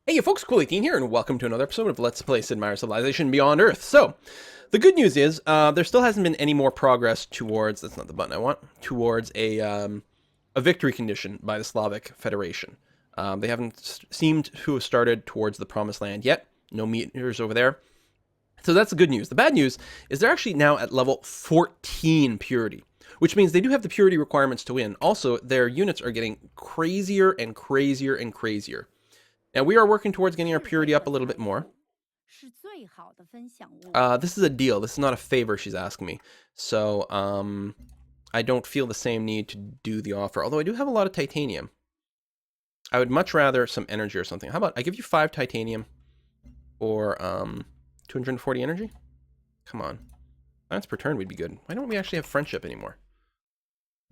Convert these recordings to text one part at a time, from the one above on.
Hey, you folks, Cool18 here, and welcome to another episode of Let's Play Sid Meier's Civilization Beyond Earth. So, the good news is, there still hasn't been any more progress towards, that's not the button I want, towards a victory condition by the Slavic Federation. They haven't seemed to have started towards the Promised Land yet. No meters over there. So that's the good news. The bad news is they're actually now at level 14 purity, which means they do have the purity requirements to win. Also, their units are getting crazier and crazier and crazier. Now, we are working towards getting our purity up a little bit more. This is a deal. This is not a favor she's asking me. So, I don't feel the same need to do the offer. Although I do have a lot of titanium. I would much rather some energy or something. How about I give you 5 titanium or 240 energy? Come on. Science per turn would be good. Why don't we actually have friendship anymore?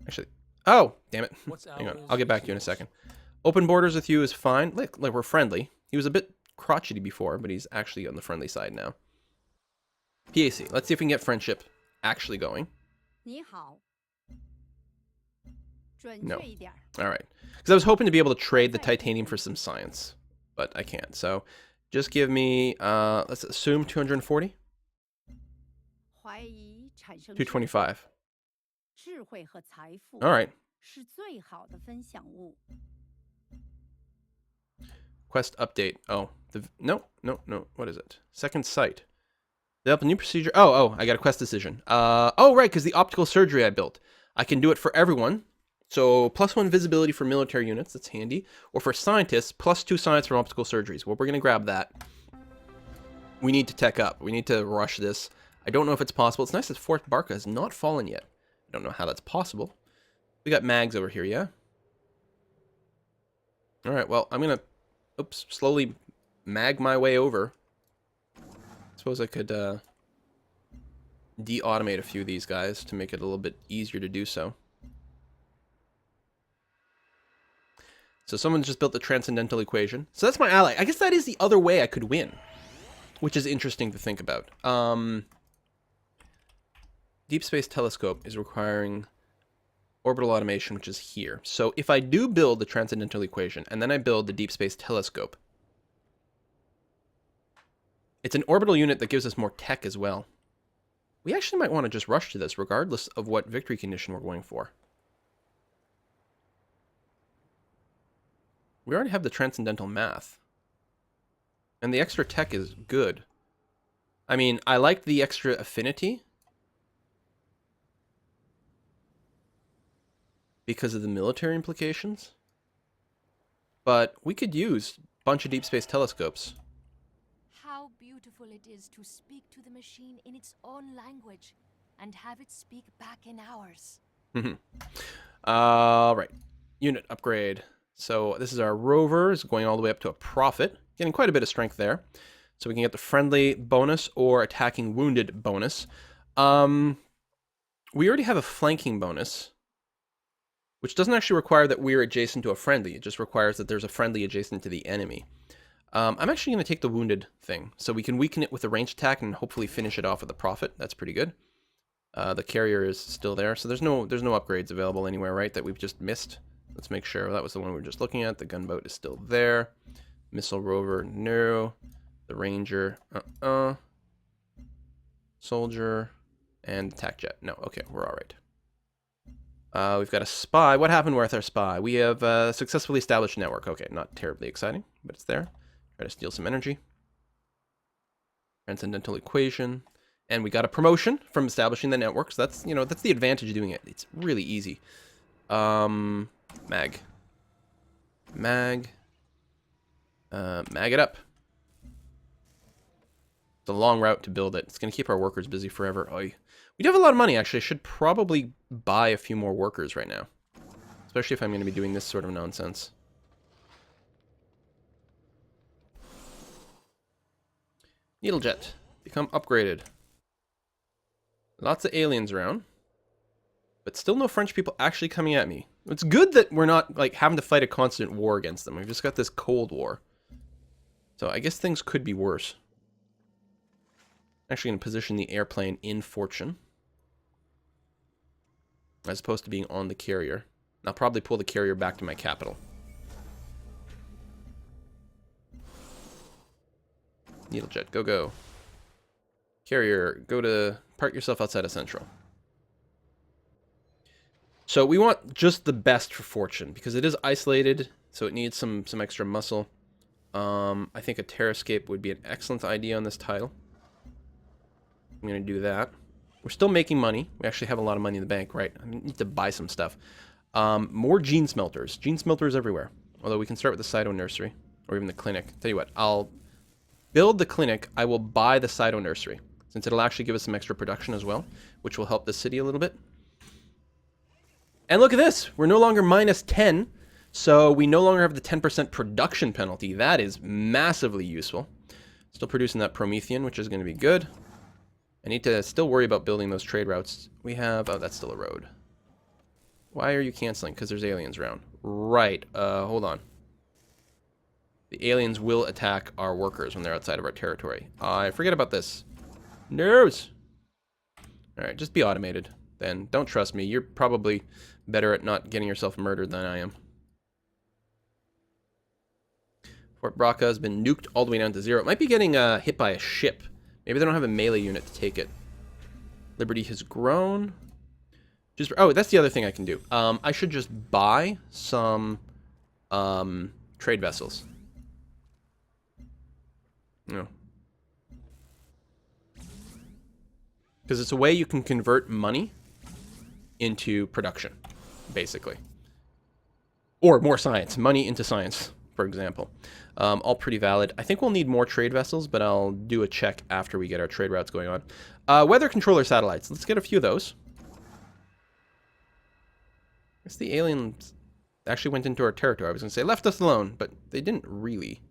Actually, oh, damn it. Hang on. I'll get back to you in a second. Open borders with you is fine. Like we're friendly. He was a bit crotchety before, but he's actually on the friendly side now. PAC. Let's see if we can get friendship actually going. No. Alright. Because I was hoping to be able to trade the titanium for some science, but I can't. So just give me, let's assume 240? 225. Alright. Quest update. Oh, no. What is it? Second sight. Develop a new procedure. Oh, I got a quest decision. Oh, right, because the optical surgery I built. I can do it for everyone. So, +1 visibility for military units. That's handy. Or for scientists, +2 science from optical surgeries. Well, we're going to grab that. We need to tech up. We need to rush this. I don't know if it's possible. It's nice that Fort Barca has not fallen yet. I don't know how that's possible. We got mags over here, yeah? Alright, well, I'm going to slowly mag my way over. Suppose I could de-automate a few of these guys to make it a little bit easier to do so. So someone just built the transcendental equation. So that's my ally. I guess that is the other way I could win, which is interesting to think about. Deep Space Telescope is requiring orbital automation, which is here. So if I do build the transcendental equation, and then I build the Deep Space Telescope, it's an orbital unit that gives us more tech as well. We actually might want to just rush to this, regardless of what victory condition we're going for. We already have the transcendental math. And the extra tech is good. I mean, I liked the extra affinity because of the military implications. But we could use a bunch of deep space telescopes. How beautiful it is to speak to the machine in its own language and have it speak back in ours. Right. Unit upgrade. So this is our rovers going all the way up to a prophet. Getting quite a bit of strength there. So we can get the friendly bonus or attacking wounded bonus. We already have a flanking bonus, which doesn't actually require that we're adjacent to a friendly. It just requires that there's a friendly adjacent to the enemy. I'm actually going to take the wounded thing, so we can weaken it with a ranged attack and hopefully finish it off with a profit. That's pretty good. The carrier is still there, so there's no upgrades available anywhere, right, that we've just missed. Let's make sure. That was the one we were just looking at. The gunboat is still there. Missile rover, no. The ranger, soldier, and attack jet. No, okay, we're all right. We've got a spy. What happened with our spy? We have successfully established a network. Okay, not terribly exciting, but it's there. Try to steal some energy. Transcendental equation. And we got a promotion from establishing the network. So that's, that's the advantage of doing it. It's really easy. Mag it up. It's a long route to build it. It's going to keep our workers busy forever. Oy. We do have a lot of money, actually. I should probably buy a few more workers right now. Especially if I'm going to be doing this sort of nonsense. Needlejet. Become upgraded. Lots of aliens around. But still no French people actually coming at me. It's good that we're not, having to fight a constant war against them. We've just got this Cold War. So I guess things could be worse. Actually going to position the airplane in Fortune, as opposed to being on the carrier. I'll probably pull the carrier back to my capital. Needlejet, go, go. Carrier, go to park yourself outside of Central. So we want just the best for Fortune, because it is isolated, so it needs some extra muscle. I think a Terrascape would be an excellent idea on this tile. I'm going to do that. We're still making money. We actually have a lot of money in the bank, right? I need to buy some stuff. More gene smelters. Gene smelters everywhere. Although we can start with the Cyto Nursery, or even the clinic. Tell you what, I'll build the clinic. I will buy the Cyto Nursery, since it'll actually give us some extra production as well, which will help the city a little bit. And look at this. We're no longer minus 10, so we no longer have the 10% production penalty. That is massively useful. Still producing that Promethean, which is going to be good. I need to still worry about building those trade routes. We have... Oh, that's still a road. Why are you canceling? Because there's aliens around. Right. Hold on. The aliens will attack our workers when they're outside of our territory. I forget about this. Nerves! Alright, just be automated. Then don't trust me. You're probably better at not getting yourself murdered than I am. Fort Braca has been nuked all the way down to 0. It might be getting hit by a ship. Maybe they don't have a melee unit to take it. Liberty has grown. Just oh, that's the other thing I can do. I should just buy some trade vessels. No. Because it's a way you can convert money into production, basically. Or more science. Money into science, for example. All pretty valid. I think we'll need more trade vessels, but I'll do a check after we get our trade routes going on. Weather controller satellites. Let's get a few of those. I guess the aliens actually went into our territory. I was going to say left us alone, but they didn't really.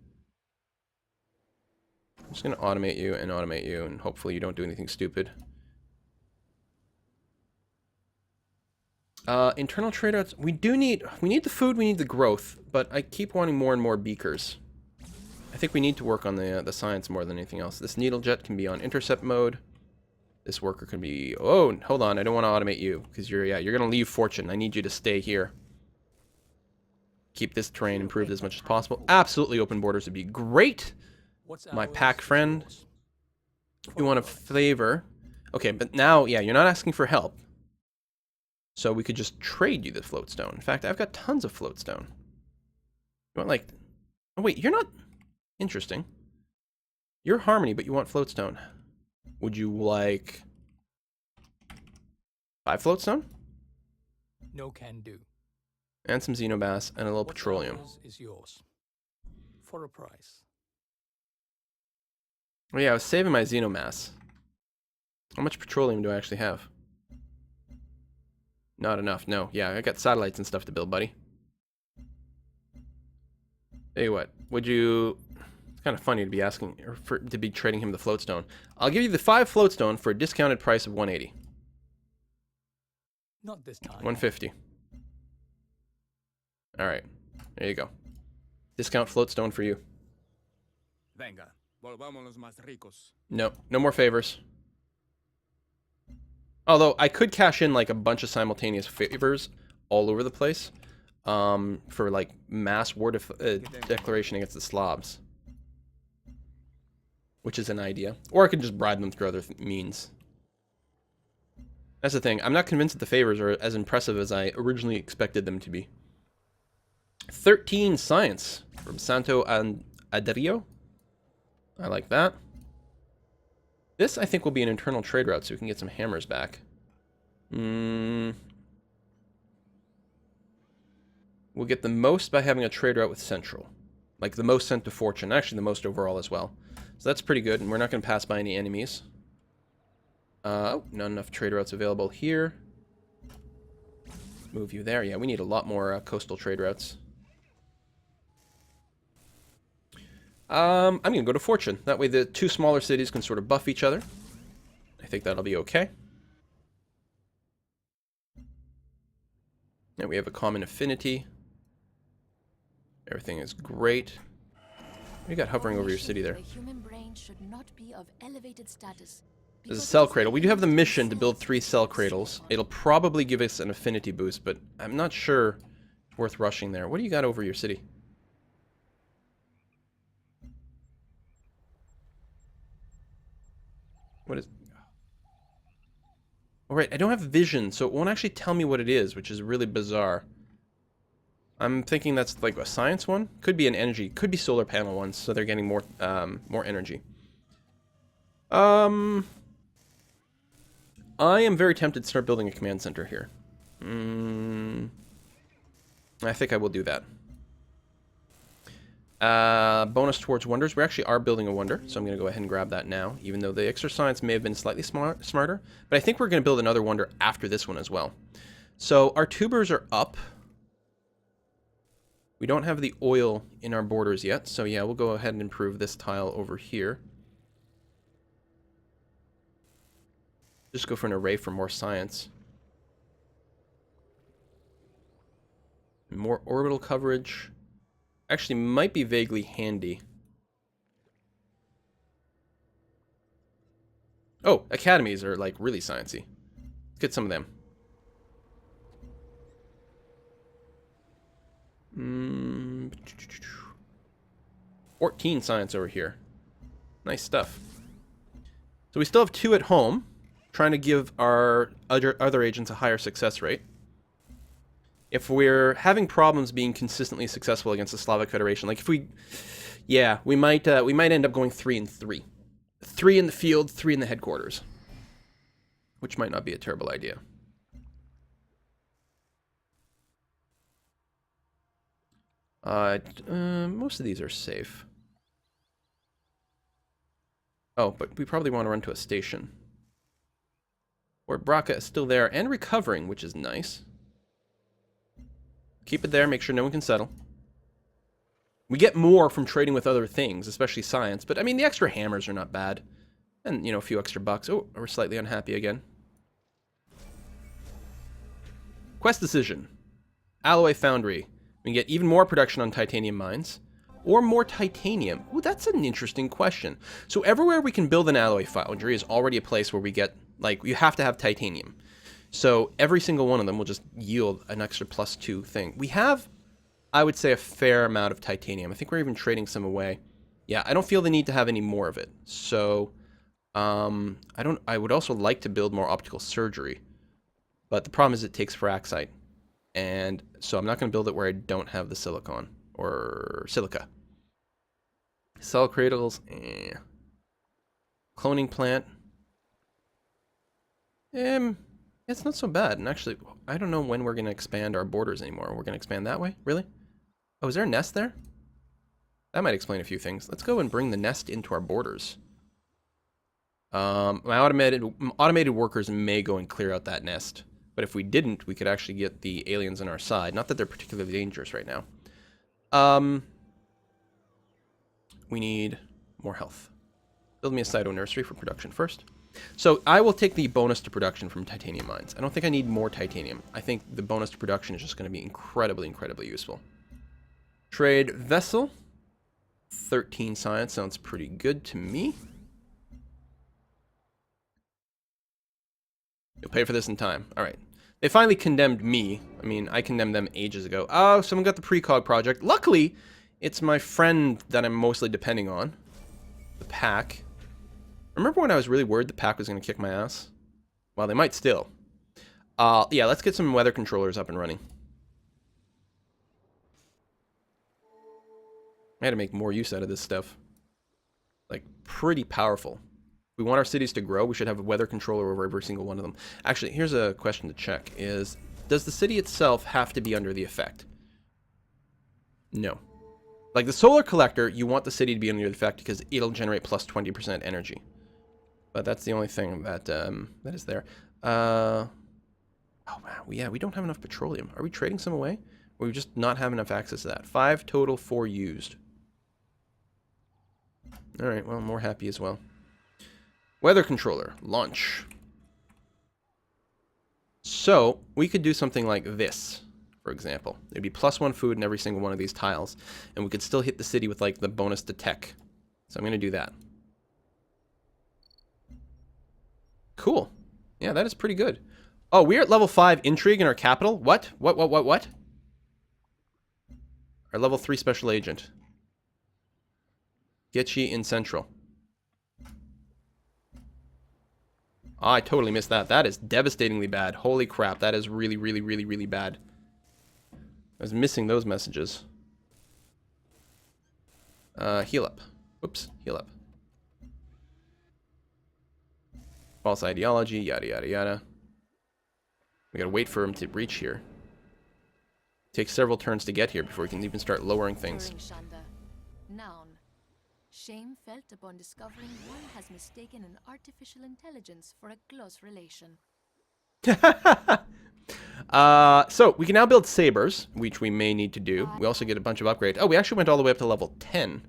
I'm just going to automate you, and hopefully you don't do anything stupid. Internal trade routes. We need the food, we need the growth, but I keep wanting more and more beakers. I think we need to work on the science more than anything else. This Needlejet can be on intercept mode. This worker can be... Oh, hold on. I don't want to automate you, because you're going to leave Fortune. I need you to stay here. Keep this terrain improved as much as possible. Absolutely, open borders would be great. My pack friend. You want a favor. Okay, but now, yeah, you're not asking for help. So we could just trade you the floatstone. In fact, I've got tons of floatstone. You want, like... Oh, wait, you're not... Interesting. You're Harmony, but you want floatstone. Would you like 5 floatstone? No can do. And some xenobass and a little What's petroleum. ours is yours. For a price. Oh yeah, I was saving my xenomass. How much petroleum do I actually have? Not enough, no. Yeah, I got satellites and stuff to build, buddy. Tell you what, would you... It's kind of funny to be asking, or to be trading him the floatstone. I'll give you the 5 floatstone for a discounted price of 180. Not this time. 150. Alright, there you go. Discount floatstone for you. Venga, volvámonos más ricos. No, no more favors. Although, I could cash in, like, a bunch of simultaneous favors all over the place. For, like, mass war declaration against the Slavs. Which is an idea. Or I could just bribe them through other means. That's the thing. I'm not convinced that the favors are as impressive as I originally expected them to be. 13 science from Santo and Adrio. I like that. This, I think, will be an internal trade route, so we can get some hammers back. We'll get the most by having a trade route with Central. Like, the most sent to Fortune. Actually, the most overall as well. So that's pretty good, and we're not going to pass by any enemies. Oh, not enough trade routes available here. Move you there. Yeah, we need a lot more coastal trade routes. I'm going to go to Fortune. That way the 2 smaller cities can sort of buff each other. I think that'll be okay. And we have a common affinity. Everything is great. You got hovering over your city there. The human brain should not be of elevated status. There's a cell cradle. We do have the mission to build 3 cell cradles. It'll probably give us an affinity boost, but I'm not sure it's worth rushing there. What do you got over your city? What is... All right, I don't have vision, so it won't actually tell me what it is, which is really bizarre. I'm thinking that's like a science one. Could be an energy. Could be solar panel ones, so they're getting more more energy. I am very tempted to start building a command center here. I think I will do that. Bonus towards wonders. We actually are building a wonder, so I'm going to go ahead and grab that now, even though the extra science may have been slightly smarter. But I think we're going to build another wonder after this one as well. So our tubers are up. We don't have the oil in our borders yet, so yeah, we'll go ahead and improve this tile over here. Just go for an array for more science. More orbital coverage. Actually, might be vaguely handy. Oh, academies are like really sciencey. Let's get some of them. 14 science over here. Nice stuff. So we still have 2 at home, trying to give our other agents a higher success rate. If we're having problems being consistently successful against the Slavic Federation, like if we, yeah, we might end up going 3 and 3. 3 in the field, 3 in the headquarters, which might not be a terrible idea. Most of these are safe. Oh, but we probably want to run to a station. Or Braca is still there and recovering, which is nice. Keep it there, make sure no one can settle. We get more from trading with other things, especially science, but I mean, the extra hammers are not bad. And, you know, a few extra bucks. Oh, we're slightly unhappy again. Quest decision. Alloy Foundry. We can get even more production on titanium mines. Or more titanium. Ooh, that's an interesting question. So everywhere we can build an alloy foundry is already a place where we get, like, you have to have titanium. So every single one of them will just yield an extra +2 thing. We have, I would say, a fair amount of titanium. I think we're even trading some away. Yeah, I don't feel the need to have any more of it. So, I would also like to build more optical surgery. But the problem is it takes feraxite. And so I'm not going to build it where I don't have the silicon. Or silica. Cell cradles, Cloning plant. It's not so bad. And actually, I don't know when we're going to expand our borders anymore. We're going to expand that way? Really? Oh, is there a nest there? That might explain a few things. Let's go and bring the nest into our borders. My automated workers may go and clear out that nest. But if we didn't, we could actually get the aliens on our side. Not that they're particularly dangerous right now. We need more health. Build me a Cyto nursery for production first. So I will take the bonus to production from titanium mines. I don't think I need more titanium. I think the bonus to production is just going to be incredibly, incredibly useful. Trade vessel. 13 science sounds pretty good to me. You'll pay for this in time. All right. They finally condemned me. I mean, I condemned them ages ago. Oh, someone got the precog project. Luckily, it's my friend that I'm mostly depending on. The pack. Remember when I was really worried the pack was going to kick my ass? Well, they might still. Yeah, let's get some weather controllers up and running. I had to make more use out of this stuff. Like, pretty powerful. If we want our cities to grow, we should have a weather controller over every single one of them. Actually, here's a question to check is, does the city itself have to be under the effect? No. Like the solar collector, you want the city to be under the effect because it'll generate plus 20% energy. But that's the only thing that that is there. Oh wow, yeah, we don't have enough petroleum. Are we trading some away? Or we just not have enough access to that? 5 total, 4 used. All right, well, more happy as well. Weather controller, launch. So we could do something like this. For example, it'd be +1 food in every single one of these tiles, and we could still hit the city with like the bonus to tech. So I'm going to do that. Cool. Yeah, that is pretty good. Oh, we're at level 5 intrigue in our capital. What? What? Our level 3 special agent. Getchi in central. Oh, I totally missed that. That is devastatingly bad. Holy crap, that is really, really, really, really bad. I was missing those messages. Heal up. Whoops, heal up. False ideology, yada, yada, yada. We gotta wait for him to reach here. Takes several turns to get here before we can even start lowering things. Noun. Shame felt upon discovering one has mistaken an artificial intelligence for a close relation. So we can now build sabers, which we may need to do. We also get a bunch of upgrades. Oh, we actually went all the way up to level 10.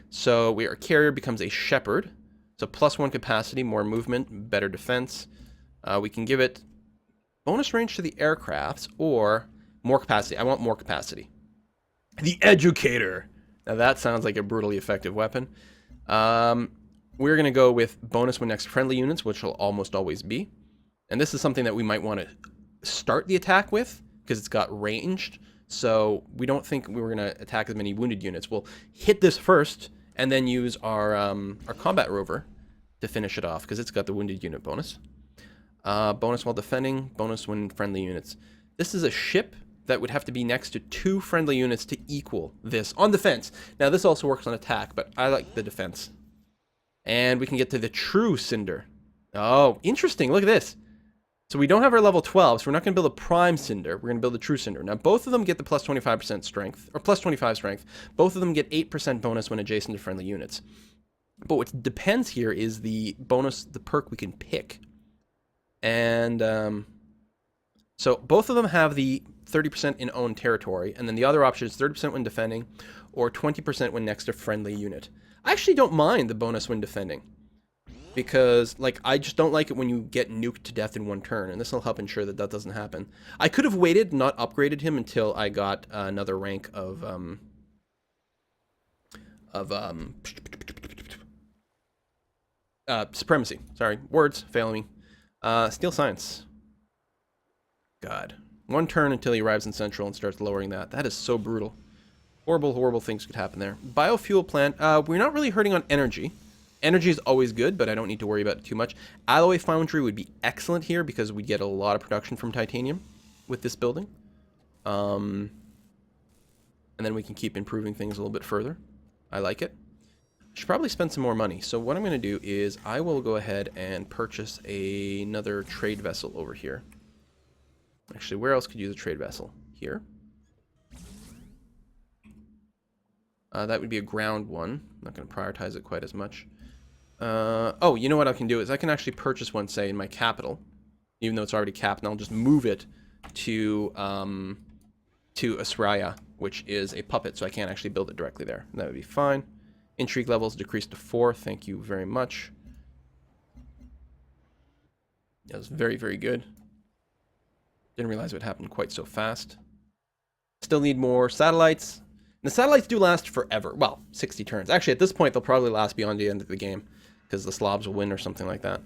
So our carrier becomes a shepherd. So +1 capacity, more movement, better defense. We can give it bonus range to the aircrafts or more capacity. I want more capacity. The educator. Now that sounds like a brutally effective weapon. We're going to go with bonus when next to friendly units, which will almost always be. And this is something that we might want to start the attack with because it's got ranged. So we don't think we were going to attack as many wounded units. We'll hit this first and then use our combat rover to finish it off because it's got the wounded unit bonus. Bonus while defending, bonus when friendly units. This is a ship that would have to be next to 2 friendly units to equal this on defense. Now this also works on attack, but I like the defense. And we can get to the true Cinder. Oh, interesting. Look at this. So we don't have our level 12, so we're not going to build a prime Cinder. We're going to build a true Cinder. Now both of them get the plus 25% strength, or plus 25 strength. Both of them get 8% bonus when adjacent to friendly units. But what depends here is the bonus, the perk we can pick. And so both of them have the 30% in own territory, and then the other option is 30% when defending, or 20% when next to friendly unit. I actually don't mind the bonus when defending, because like I just don't like it when you get nuked to death in one turn, and this will help ensure that that doesn't happen. I could have waited, not upgraded him until I got another rank of supremacy. Sorry, words failing me. Steel science. God. 1 turn until he arrives in Central and starts lowering that. That is so brutal. Horrible, horrible things could happen there. Biofuel plant. We're not really hurting on energy. Energy is always good, but I don't need to worry about it too much. Alloy foundry would be excellent here because we get a lot of production from titanium with this building. And then we can keep improving things a little bit further. I like it. Should probably spend some more money. So what I'm going to do is I will go ahead and purchase another trade vessel over here. Actually, where else could you use a trade vessel? Here. That would be a ground one. I'm not going to prioritize it quite as much. Oh, you know what I can do is I can actually purchase one, say, in my capital, even though it's already capped, and I'll just move it to Asraya, which is a puppet, so I can't actually build it directly there. And that would be fine. Intrigue levels decreased to 4. Thank you very much. That was very, very good. Didn't realize it would happen quite so fast. Still need more satellites. And the satellites do last forever. Well, 60 turns. Actually, at this point, they'll probably last beyond the end of the game because the Slavs will win or something like that.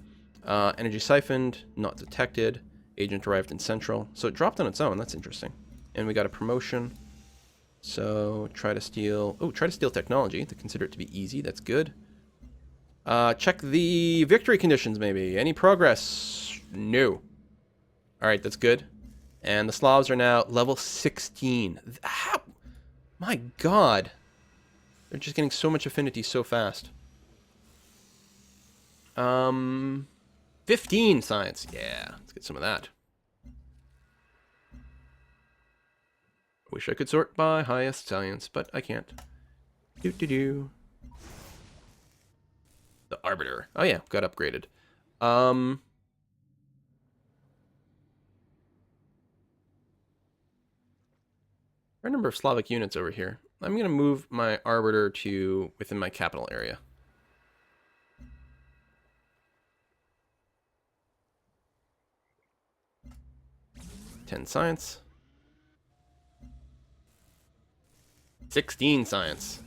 Energy siphoned, not detected. Agent arrived in Central. So it dropped on its own. That's interesting. And we got a promotion. So try to steal... Oh, try to steal technology. They consider it to be easy. That's good. Check the victory conditions, maybe. Any progress? No. Alright, that's good. And the Slavs are now level 16. Ow! My god. They're just getting so much affinity so fast. 15 science. Yeah, let's get some of that. Wish I could sort by highest science, but I can't. Do. The Arbiter. Oh yeah, got upgraded. A number of Slavic units over here. I'm going to move my Arbiter to within my capital area. $10 science. 16 science.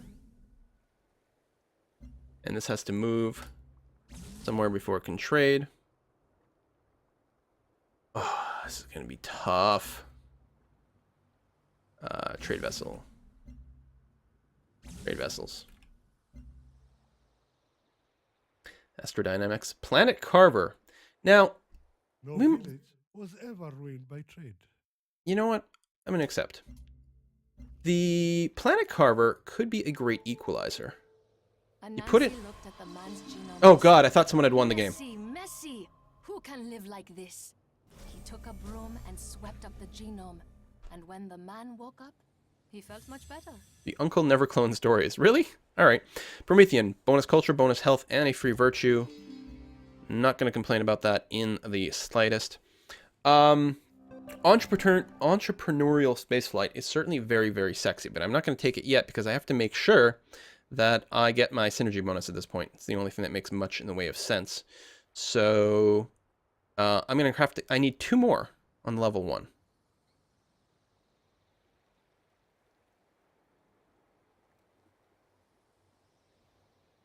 And this has to move somewhere before it can trade. Oh, this is going to be tough. Trade vessel. Trade vessels. Astrodynamics. Planet Carver. Now, No we- village was ever ruined by trade. you know what? I'm going to accept. The planet carver could be a great equalizer. You put it... Looked at the man's genome Oh and god, I said, thought someone had won the game. Messy, messy. Who can live like this? He took a broom and swept up the genome. And when the man woke up, he felt much better. The uncle never cloned stories. Really? Alright. Promethean. Bonus culture, bonus health, and a free virtue. Not going to complain about that in the slightest. Entrepreneurial spaceflight is certainly very, very sexy, but I'm not going to take it yet because I have to make sure that I get my synergy bonus at this point. It's the only thing that makes much in the way of sense. So I'm going to craft it. I need 2 more on level 1.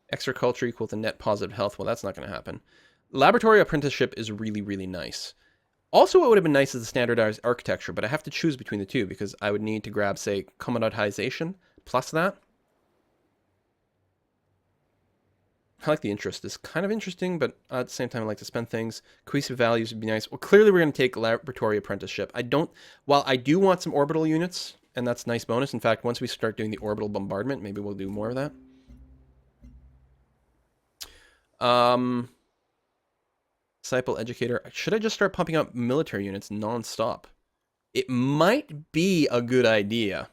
Extra culture equal to net positive health. Well, that's not going to happen. Laboratory apprenticeship is really, really nice. Also, what would have been nice is the standardized architecture, but I have to choose between the two because I would need to grab, say, commoditization plus that. I like the interest. It's kind of interesting, but at the same time, I like to spend things. Cohesive values would be nice. Well, clearly, we're going to take laboratory apprenticeship. While I do want some orbital units, and that's a nice bonus. In fact, once we start doing the orbital bombardment, maybe we'll do more of that. Disciple educator. Should I just start pumping out military units non-stop? It might be a good idea.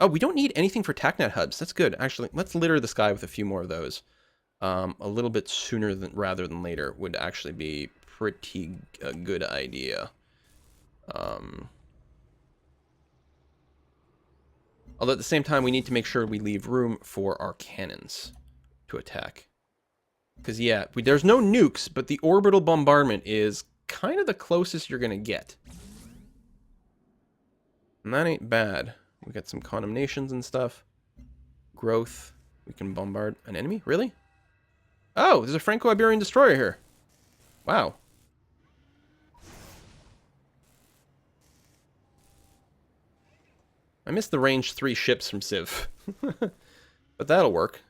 Oh, we don't need anything for TACnet hubs. That's good. Actually, let's litter the sky with a few more of those. A little bit sooner rather than later would actually be pretty a good idea. Although at the same time, we need to make sure we leave room for our cannons to attack. Because, yeah, there's no nukes, but the orbital bombardment is kind of the closest you're going to get. And that ain't bad. We got some condemnations and stuff. Growth. We can bombard an enemy? Really? Oh, there's a franco-iberian destroyer here. Wow. I missed the range 3 ships from Civ. But that'll work.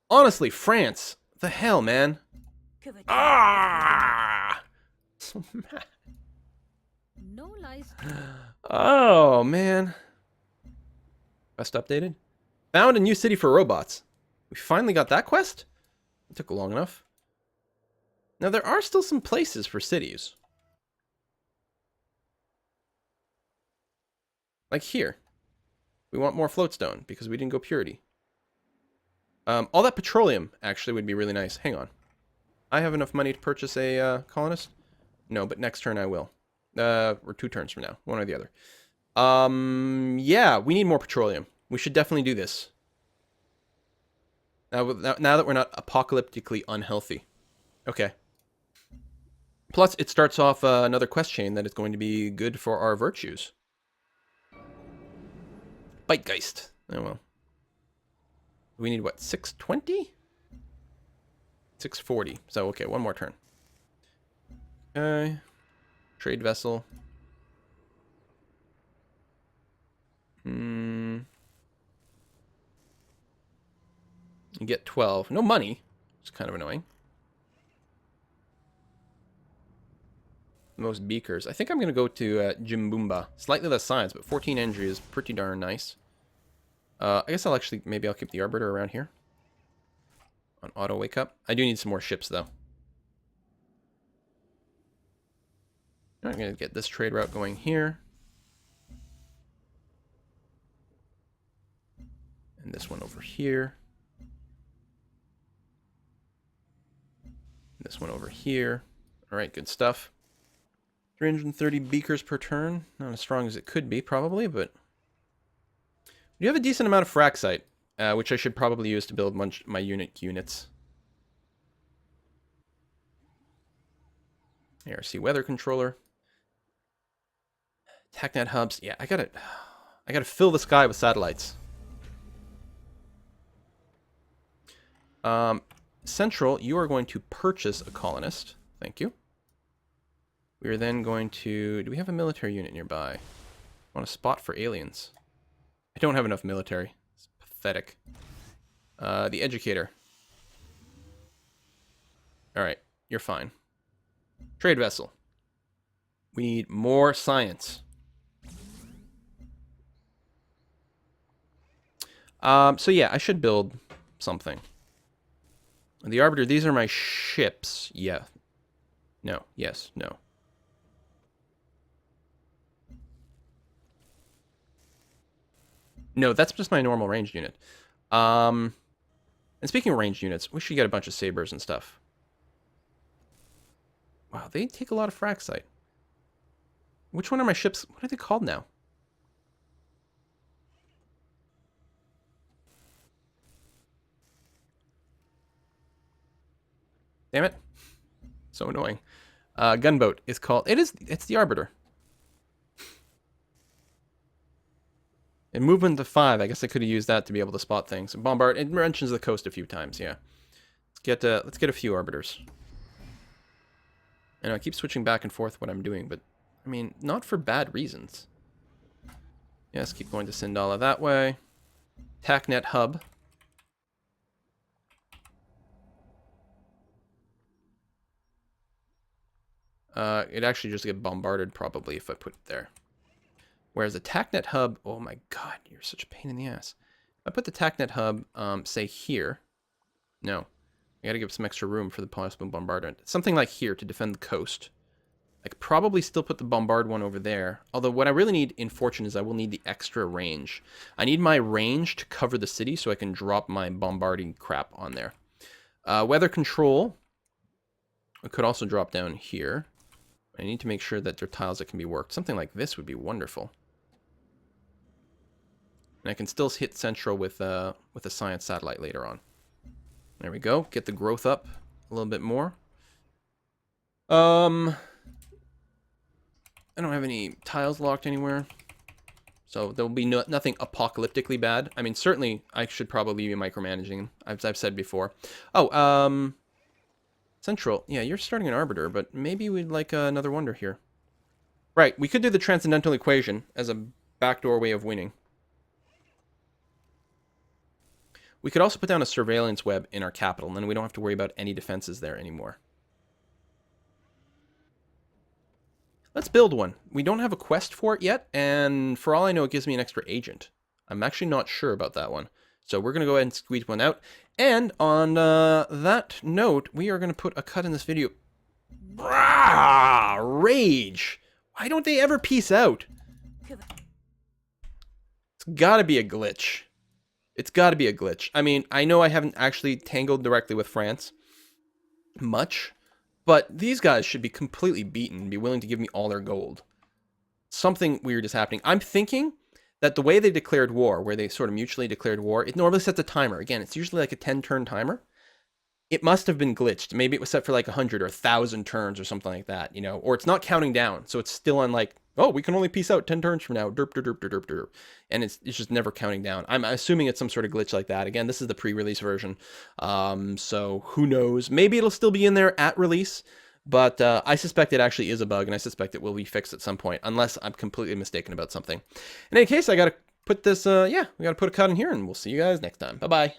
Honestly, France. The hell, man. Ah! So mad. No lies. Oh, man. Quest updated. Found a new city for robots. We finally got that quest? It took long enough. Now, there are still some places for cities. Like here. We want more floatstone because we didn't go purity. All that petroleum actually would be really nice. Hang on. I have enough money to purchase a colonist? No, but next turn I will. Or 2 turns from now. One or the other. Yeah, we need more petroleum. We should definitely do this. Now that we're not apocalyptically unhealthy. Okay. Plus, it starts off another quest chain that is going to be good for our virtues. Bitegeist. Oh, well. We need, what, 620? 640. So, okay, one more turn. Okay. Trade vessel. You get 12. No money. It's kind of annoying. Most beakers. I think I'm going to go to Jimbumba. Slightly less science, but 14 energy is pretty darn nice. I guess maybe I'll keep the Arbiter around here. On auto wake up. I do need some more ships, though. I'm going to get this trade route going here. And this one over here. And this one over here. Alright, good stuff. 330 beakers per turn. Not as strong as it could be, probably, but... We have a decent amount of fraxite, which I should probably use to build my units. ARC weather controller. TACnet hubs. Yeah, I gotta fill the sky with satellites. Central, you are going to purchase a colonist. Thank you. We are then going to... Do we have a military unit nearby? I want a spot for aliens. I don't have enough military. It's pathetic. The educator. All right, you're fine. Trade vessel. We need more science. So yeah, I should build something. The Arbiter, these are my ships. Yeah. No. Yes. No. No, that's just my normal ranged unit. And speaking of ranged units, we should get a bunch of sabers and stuff. Wow, they take a lot of frac site. Which one are my ships? What are they called now? Damn it. So annoying. Gunboat is called... It's the Arbiter. And movement to 5. I guess I could have used that to be able to spot things. Bombard. It mentions the coast a few times, yeah. Let's get a few Arbiters. I know I keep switching back and forth what I'm doing, but I mean, not for bad reasons. Yes, keep going to Sindala that way. TACnet hub. It actually just get bombarded probably if I put it there. Whereas the TACnet hub, oh my god, you're such a pain in the ass. If I put the TACnet hub, say here. No, I gotta give some extra room for the possible bombardment. Something like here to defend the coast. I could probably still put the bombard one over there. Although what I really need in Fortune is I will need the extra range. I need my range to cover the city so I can drop my bombarding crap on there. Weather control. I could also drop down here. I need to make sure that there are tiles that can be worked. Something like this would be wonderful. And I can still hit central with a science satellite later on. There we go. Get the growth up a little bit more. I don't have any tiles locked anywhere. So there will be nothing apocalyptically bad. I mean, certainly I should probably be micromanaging, I've said before. Oh, Central. Yeah, you're starting an Arbiter, but maybe we'd like another wonder here. Right, we could do the Transcendental Equation as a backdoor way of winning. We could also put down a surveillance web in our capital, and then we don't have to worry about any defenses there anymore. Let's build one. We don't have a quest for it yet, and for all I know, it gives me an extra agent. I'm actually not sure about that one. So we're going to go ahead and squeeze one out. And on that note, we are going to put a cut in this video. Brah! Rage! Why don't they ever peace out? It's got to be a glitch. It's got to be a glitch. I mean, I know I haven't actually tangled directly with France much, but these guys should be completely beaten and be willing to give me all their gold. Something weird is happening. I'm thinking that the way they declared war, where they sort of mutually declared war, it normally sets a timer. Again, it's usually like a 10-turn timer. It must have been glitched. Maybe it was set for like 100 or 1,000 turns or something like that, you know, or it's not counting down. So it's still on like, oh, we can only peace out 10 turns from now. Derp, derp, derp, derp, derp. And it's just never counting down. I'm assuming it's some sort of glitch like that. Again, this is the pre-release version. So who knows? Maybe it'll still be in there at release. But I suspect it actually is a bug, and I suspect it will be fixed at some point, unless I'm completely mistaken about something. In any case, I got to put this, we got to put a cut in here, and we'll see you guys next time. Bye-bye.